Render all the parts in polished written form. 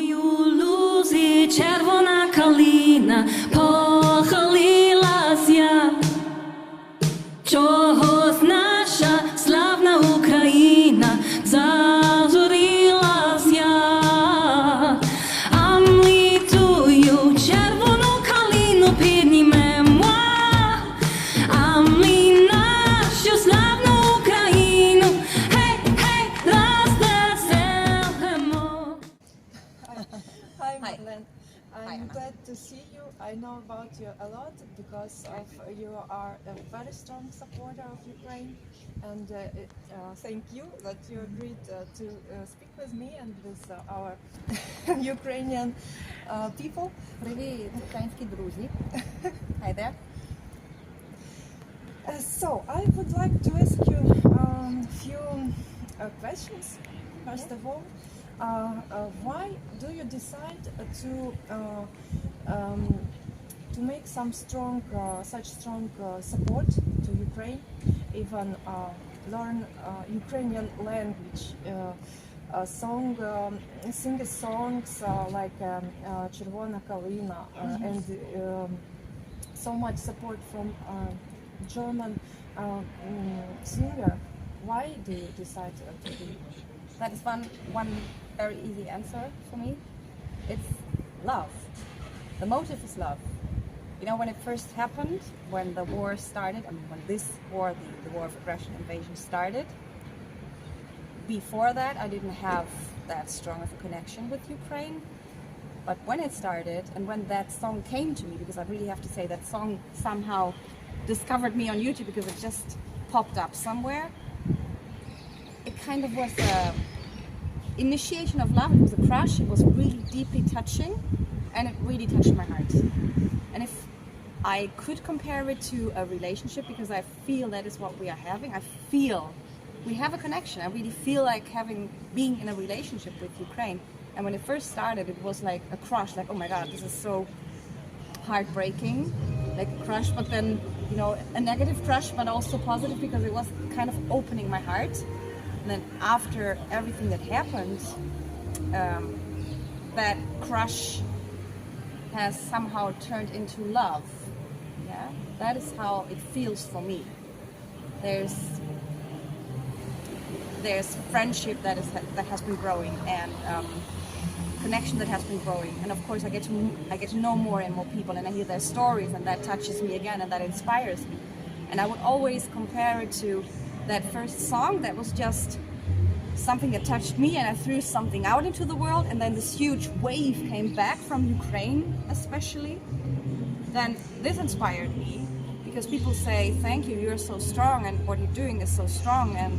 Мою лузі червона калина, похилилась я. Чогось наша славна Україна зажурилась я. А ми тую червону калину піднімемо, а ми нашу славну Україну, гей, гей, розвеселимо. Hi, Madeleine. Hi, I'm Anna. glad to see you. I know about you a lot because of you are a very strong supporter of Ukraine, and thank you that you agreed to speak with me and with our Ukrainian people. Привіт, українські друзі. Hi there. So I would like to ask you a few questions. First of all, why do you decide to make some such strong support to Ukraine, even learn Ukrainian language, sing songs like Червона Калина, and so much support from German singer? Why do you decide to do? That is one very easy answer for me. It's love. The motive is love. You know, when it first happened, when the war started, I mean, when this war, the war of aggression invasion started, before that, I didn't have that strong of a connection with Ukraine. But when it started, and when that song came to me, because I really have to say that song somehow discovered me on YouTube because it just popped up somewhere, it kind of was a initiation of love. It was a crush. It was really deeply touching, and it really touched my heart. And if I could compare it to a relationship, because I feel that is what we are having, I feel we have a connection. I really feel like being in a relationship with Ukraine. And when it first started, it was like a crush, like, oh my God, this is so heartbreaking, like a crush, but then, you know, a negative crush, but also positive because it was kind of opening my heart. And then after everything that happened, that crush has somehow turned into love. Yeah, that is how it feels for me. There's friendship that has been growing, and connection that has been growing, and of course I get to know more and more people, and I hear their stories, and that touches me again, and that inspires me. And I would always compare it to that first song that was just something that touched me, and I threw something out into the world, and then this huge wave came back from Ukraine especially. Then this inspired me because people say, thank you, you're so strong, and what you're doing is so strong, and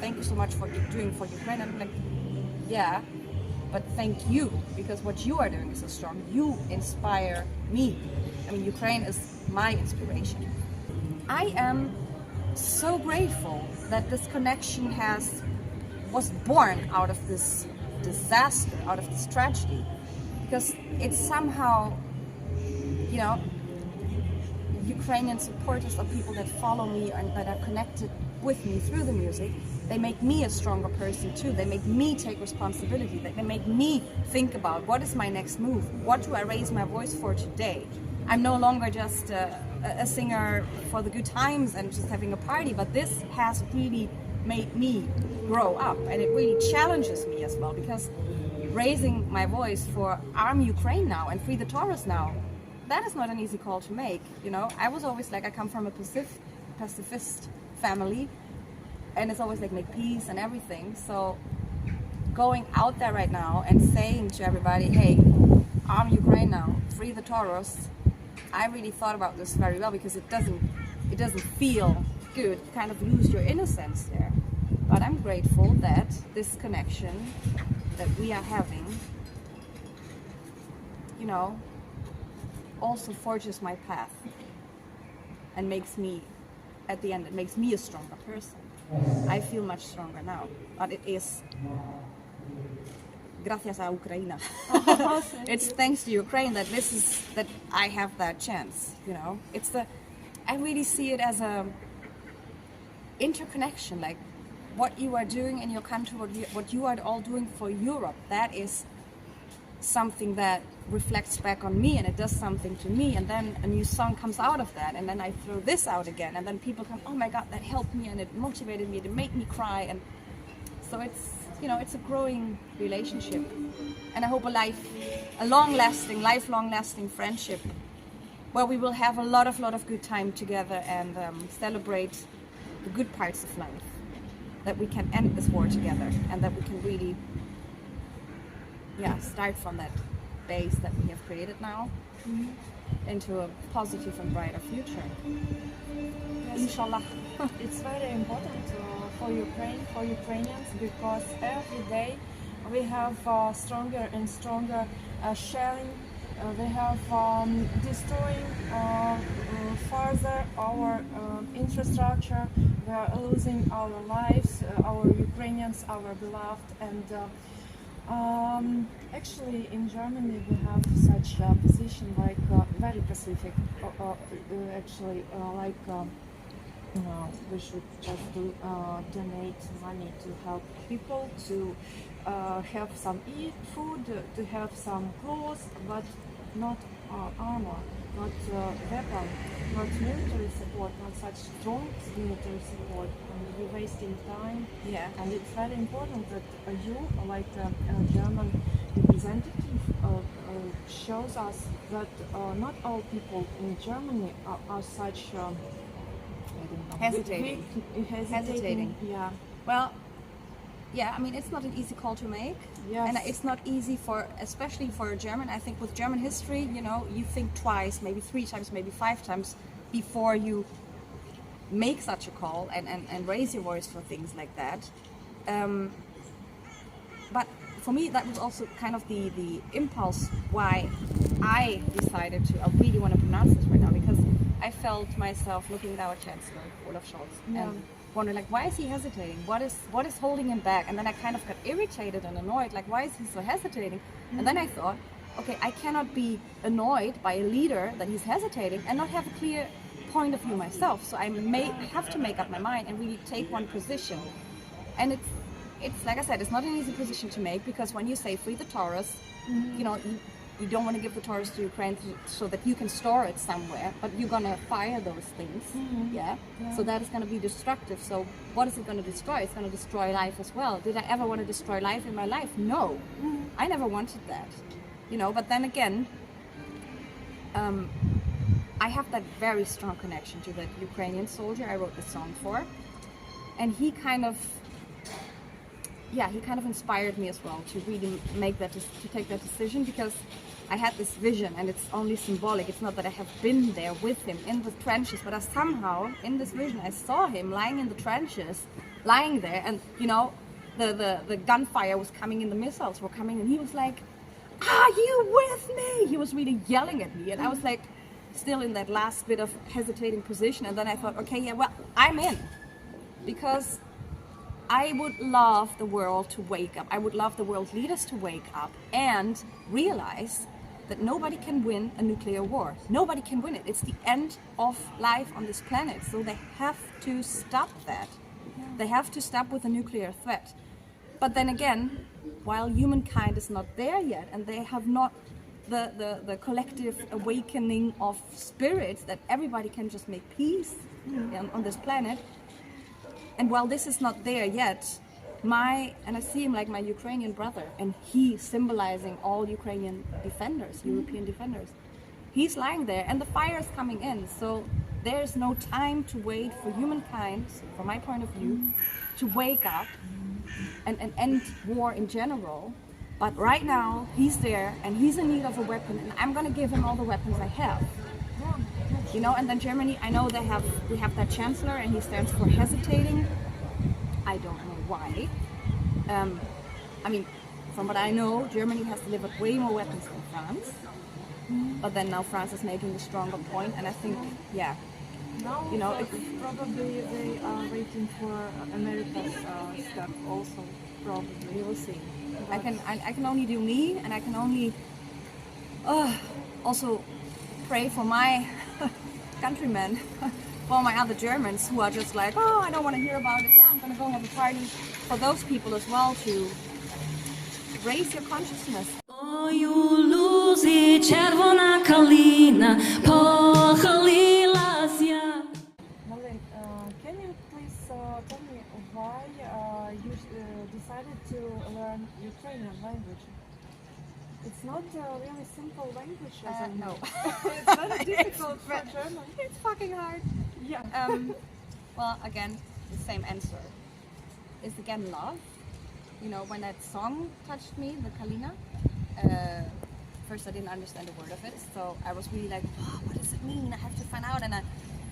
thank you so much for what you're doing for Ukraine. And I'm like, yeah, but thank you, because what you are doing is so strong. You inspire me. I mean, Ukraine is my inspiration. I am so grateful that this connection was born out of this disaster, out of this tragedy, because it's somehow, you know, Ukrainian supporters are people that follow me and that are connected with me through the music. They make me a stronger person too. They make me take responsibility. They make me think about what is my next move? What do I raise my voice for today? I'm no longer just a singer for the good times and just having a party, but this has really made me grow up, and it really challenges me as well, because raising my voice for Arm Ukraine now and Free the Taurus now, that is not an easy call to make. You know, I was always like, I come from a pacifist family, and it's always like make peace and everything. So going out there right now and saying to everybody, hey, Arm Ukraine now, Free the Taurus, I really thought about this very well, because it doesn't feel good. You kind of lose your innocence there. But I'm grateful that this connection that we are having, you know, also forges my path and makes me, at the end, it makes me a stronger person. I feel much stronger now, but it is gracias a Ukraina. It's thanks to Ukraine that I have that chance, you know. I really see it as a interconnection, like what you are doing in your country, what you are all doing for Europe, that is something that reflects back on me and it does something to me, and then a new song comes out of that, and then I throw this out again, and then people come, oh my god, that helped me and it motivated me, it made me cry. And so it's, you know, it's a growing relationship, and I hope a long-lasting, lifelong-lasting friendship where we will have a lot of good time together and celebrate the good parts of life, that we can end this war together, and that we can really start from that base that we have created now into a positive and brighter future. Yes. Inshallah. It's very important for Ukraine, for Ukrainians, because every day we have stronger and stronger shelling. We have destroying further our infrastructure. We are losing our lives, our Ukrainians, our beloved, and actually in Germany we have such a position like very Pacific. We should just donate money to help people to have some food, to have some clothes, but not armor, not weapon, not military support, not such strong military support. And we're wasting time. Yeah. And it's very important that you, like a German representative, shows us that not all people in Germany are such Hesitating. hesitating. Yeah. Well, yeah, I mean, it's not an easy call to make. Yes. And it's not easy especially for a German. I think with German history, you know, you think twice, maybe 3 times, maybe 5 times before you make such a call and raise your voice for things like that. But for me, that was also kind of the impulse why I decided I really want to pronounce this right now, because I felt myself looking at our Chancellor, Olaf Scholz, and wondering, like, why is he hesitating? What is holding him back? And then I kind of got irritated and annoyed, like, why is he so hesitating? And then I thought, okay, I cannot be annoyed by a leader that he's hesitating and not have a clear point of view myself. So I have to make up my mind and really take one position. And it's like I said, it's not an easy position to make, because when you say free the Taurus, you know, you don't want to give the Taurus to Ukraine so that you can store it somewhere, but you're going to fire those things. So that is going to be destructive. So what is it going to destroy? It's going to destroy life as well. Did I ever want to destroy life in my life? No. I never wanted that. You know, but then again, I have that very strong connection to that Ukrainian soldier I wrote the song for, and he kind of inspired me as well to really take that decision, because I had this vision, and it's only symbolic. It's not that I have been there with him in the trenches, but I somehow, in this vision, I saw him lying in the trenches, lying there, and you know, the gunfire was coming in, the missiles were coming, and he was like, "Are you with me?" He was really yelling at me, and I was like, still in that last bit of hesitating position. And then I thought, okay, yeah, well, I'm in, because I would love the world to wake up. I would love the world leaders to wake up and realize that nobody can win a nuclear war. Nobody can win it. It's the end of life on this planet. So they have to stop that. They have to stop with a nuclear threat. But then again, while humankind is not there yet, and they have not the collective awakening of spirits that everybody can just make peace on this planet, and while this is not there yet, and I see him like my Ukrainian brother, and he symbolizing all Ukrainian defenders, European defenders. He's lying there, and the fire is coming in. So there's no time to wait for humankind, from my point of view, to wake up and end war in general. But right now, he's there, and he's in need of a weapon, and I'm going to give him all the weapons I have. You know, and then Germany, I know we have that chancellor, and he stands for hesitating. I don't know why. I mean, from what I know, Germany has delivered way more weapons than France. But then now France is making a stronger point, and I think, yeah, Now, you know, probably they are waiting for America's step also. Probably. we will see. I can only do me, and I can only also pray for my countrymen, for my other Germans who are just like, oh, I don't want to hear about it. Yeah, I'm gonna go have a party. For those people as well, to raise your consciousness. Oh, Мою лузі червона калина похилилась я. Marlene, can you please tell me why you decided to learn Ukrainian language? It's not a really simple language, as I know. It's very difficult for German. It's fucking hard. Yeah. Well, again, the same answer. Is again love. You know, when that song touched me, the Kalina, first I didn't understand a word of it, so I was really like, oh, what does it mean? I have to find out. And I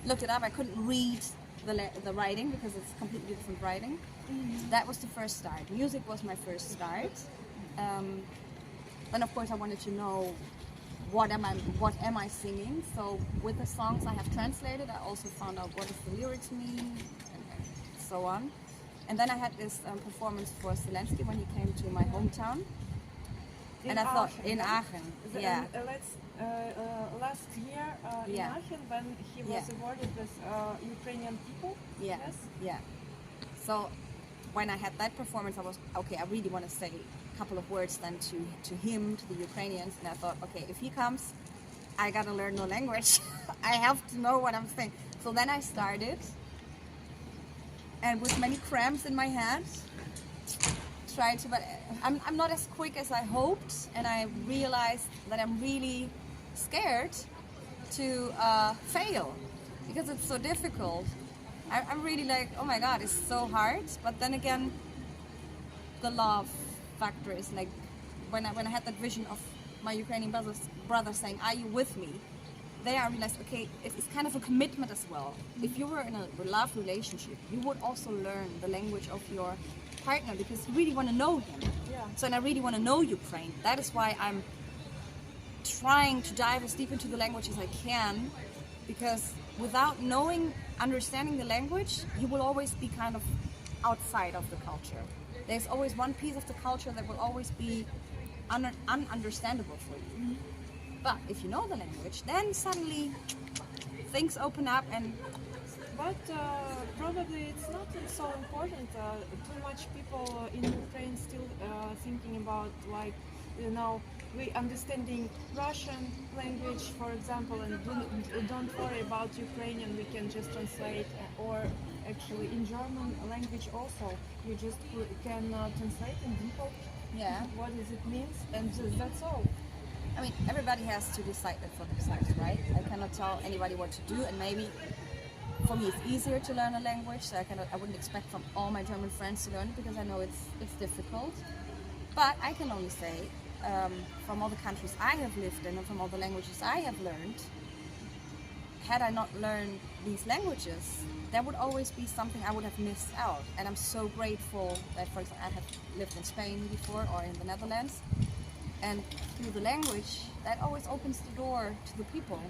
looked it up. I couldn't read the writing because it's completely different writing. That was the first start. Music was my first start. Then of course I wanted to know what am I singing. So with the songs I have translated, I also found out what does the lyrics mean and so on. And then I had this performance for Zelensky when he came to my hometown. And I thought in Aachen, yeah. Last year in Yeah. Aachen, when he was Yeah. awarded with Ukrainian people. Yeah, Yes. yeah. So when I had that performance, I was okay. I really want to say a couple of words then to him, to the Ukrainians, and I thought, okay, if he comes, I gotta learn the language. I have to know what I'm saying. So then I started, and with many cramps in my hand, tried to. But I'm not as quick as I hoped, and I realized that I'm really scared to fail because it's so difficult. I'm really like, oh my god, it's so hard. But then again, the love factor is like when I had that vision of my Ukrainian brothers saying, "Are you with me?" There I realized, okay, it's kind of a commitment as well. If you were in a love relationship, you would also learn the language of your partner because you really want to know him. Yeah. So, and I really want to know Ukraine. That is why I'm trying to dive as deep into the language as I can, because without knowing, understanding the language, you will always be kind of outside of the culture. There's always one piece of the culture that will always be ununderstandable for you. But if you know the language, then suddenly things open up and But probably it's not so important. Too much people in Ukraine still thinking about like, you know, we understanding Russian language, for example, and don't worry about Ukrainian. We can just translate, or actually in German language also, you just can translate in default. yeah. What does it means, and that's all. I mean, everybody has to decide that for themselves, right? I cannot tell anybody what to do, and maybe for me it's easier to learn a language, so I wouldn't expect from all my German friends to learn it because I know it's difficult. But I can only say, from all the countries I have lived in and from all the languages I have learned, had I not learned these languages, there would always be something I would have missed out. And I'm so grateful that, for example, I have lived in Spain before or in the Netherlands. And through the language, that always opens the door to the people.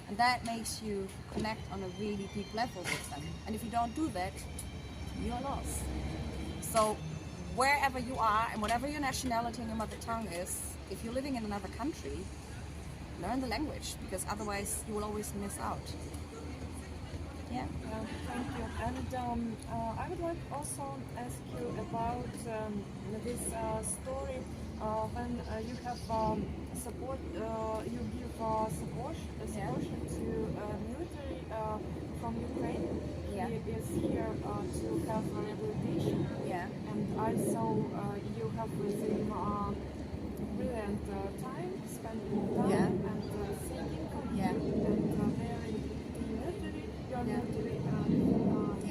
And that makes you connect on a really deep level with them. And if you don't do that, you're lost. So wherever you are and whatever your nationality and your mother tongue is, if you're living in another country, learn the language because otherwise you will always miss out. Yeah. Thank you. And I would like also ask you about this story when you have support, you give support to military from Ukraine. Yeah. He is here to have rehabilitation. Yeah. And I saw you have with him brilliant time, spending time Yeah. and singing. Yeah. And wearing the military, your Yeah. military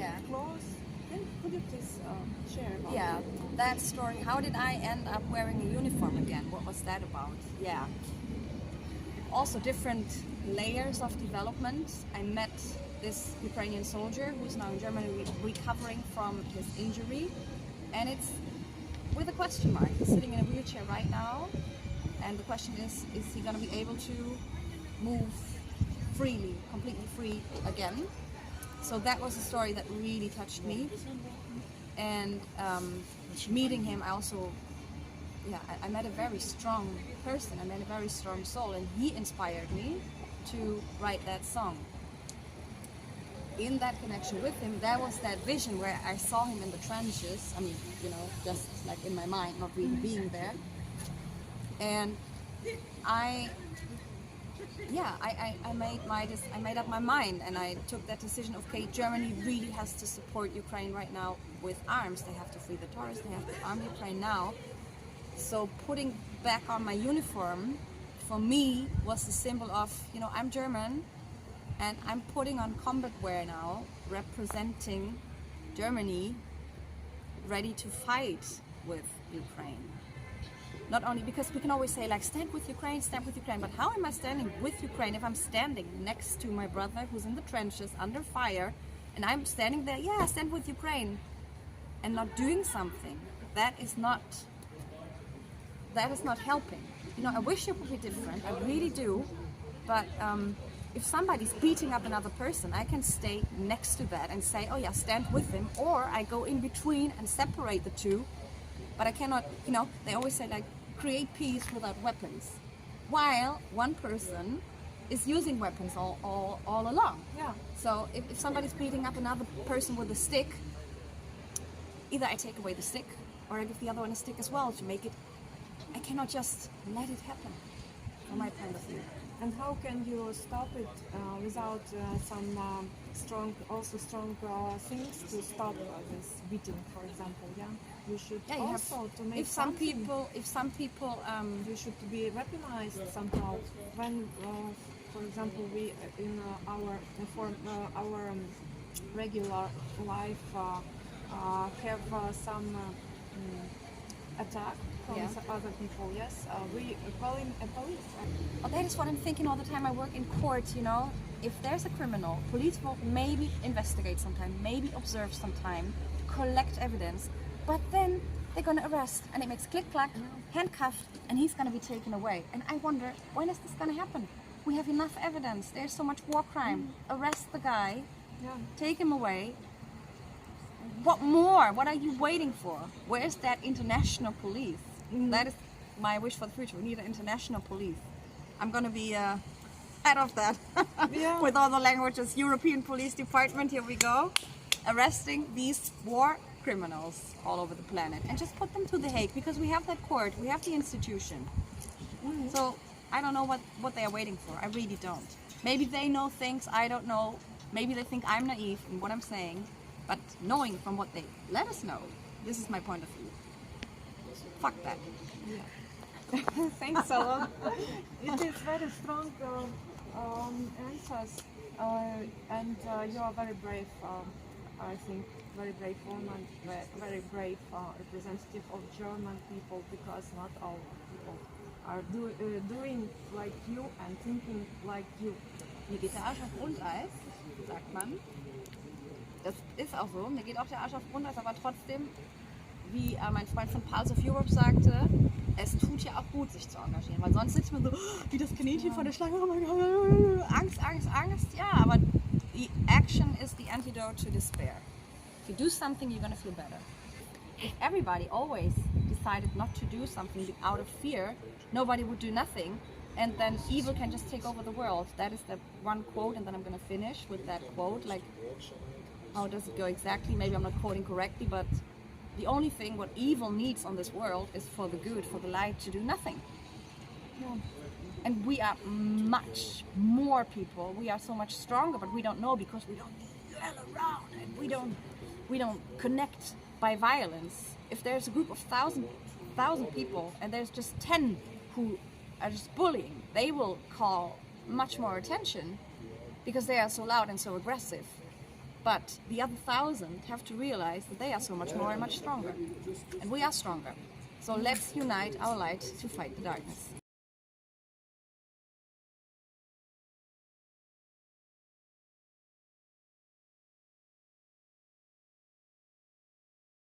Yeah. clothes. Could you please share about Yeah, it? that story. How did I end up wearing a uniform again? What was that about? Yeah. Also different layers of development. I met this Ukrainian soldier who's now in Germany recovering from his injury. And it's with a question mark. He's sitting in a wheelchair right now. And the question is he going to be able to move freely, completely free again? So that was a story that really touched me. And meeting him, I also, I met a very strong person. I met a very strong soul, and he inspired me to write that song. In that connection with him, there was that vision where I saw him in the trenches. I mean, you know, just like in my mind, not really being there. And I made up my mind, and I took that decision. Okay, Germany really has to support Ukraine right now with arms. They have to free the Taurus. They have to arm Ukraine now. So putting back on my uniform for me was the symbol of, I'm German, and I'm putting on combat wear now, representing Germany, ready to fight with Ukraine. Not only because we can always say like stand with Ukraine, but how am I standing with Ukraine if I'm standing next to my brother who's in the trenches under fire, and I'm standing there, yeah, stand with Ukraine, and not doing something? That is not helping. I wish it would be different, I really do, but if somebody's beating up another person, I can stay next to that and say, oh yeah, stand with him, or I go in between and separate the two. But I cannot, they always say like, create peace without weapons, while one person is using weapons all along. Yeah. So if somebody's beating up another person with a stick, either I take away the stick, or I give the other one a stick as well to make it. I cannot just let it happen, from my point of view. And how can you stop it without some strong things to stop this beating, for example? Yeah, you should Yeah, you have- also to make If some something- people, you should be recognized somehow. When, for example, we in our regular life have some attack from Yeah. some other people. Yes, we call him a police. Oh, that is what I'm thinking all the time. I work in court, If there's a criminal, police will maybe investigate sometime, maybe observe sometime, collect evidence, but then they're gonna arrest, and it makes click-clack, handcuffed, and he's gonna be taken away. And I wonder, when is this gonna happen? We have enough evidence. There's so much war crime. Arrest the guy, Yeah. take him away. What more? What are you waiting for? Where's that international police? That is my wish for the future. We need an international police. I'm gonna be head of that. Yeah. With all the languages. European Police Department, here we go. Arresting these war criminals all over the planet. And just put them to The Hague, because we have that court, we have the institution. So I don't know what they are waiting for. I really don't. Maybe they know things I don't know. Maybe they think I'm naive in what I'm saying. But knowing from what they let us know, this is my point of view. Fuck that. Thanks a lot. It is very strong answers, and you are very brave. I think very brave woman, very brave representative of German people, because not all people are doing like you and thinking like you. Mir geht der Arsch auf Grundeis, sagt man. Das ist auch so, mir geht auch der Arsch auf Grundeis, aber trotzdem, wie mein Freund von Pulse of Europe sagte, es tut ja auch gut, sich zu engagieren, weil sonst sitzt man so, wie das Kaninchen vor der Schlange, oh mein Gott, Angst, Angst, Angst, ja, aber the action is the antidote to despair. If you do something, you're gonna feel better. If everybody always decided not to do something out of fear, nobody would do nothing, and then evil can just take over the world. That is the one quote, and then I'm gonna finish with that quote, like, how does it go exactly? Maybe I'm not quoting correctly, but the only thing what evil needs on this world is for the good, for the light to do nothing. Yeah. And we are much more people. We are so much stronger, but we don't know because we don't yell around and we don't connect by violence. If there's a group of thousand people and there's just 10 who are just bullying, they will call much more attention because they are so loud and so aggressive. But the other 1,000 have to realize that they are so much more and much stronger. And we are stronger. So let's unite our light to fight the darkness.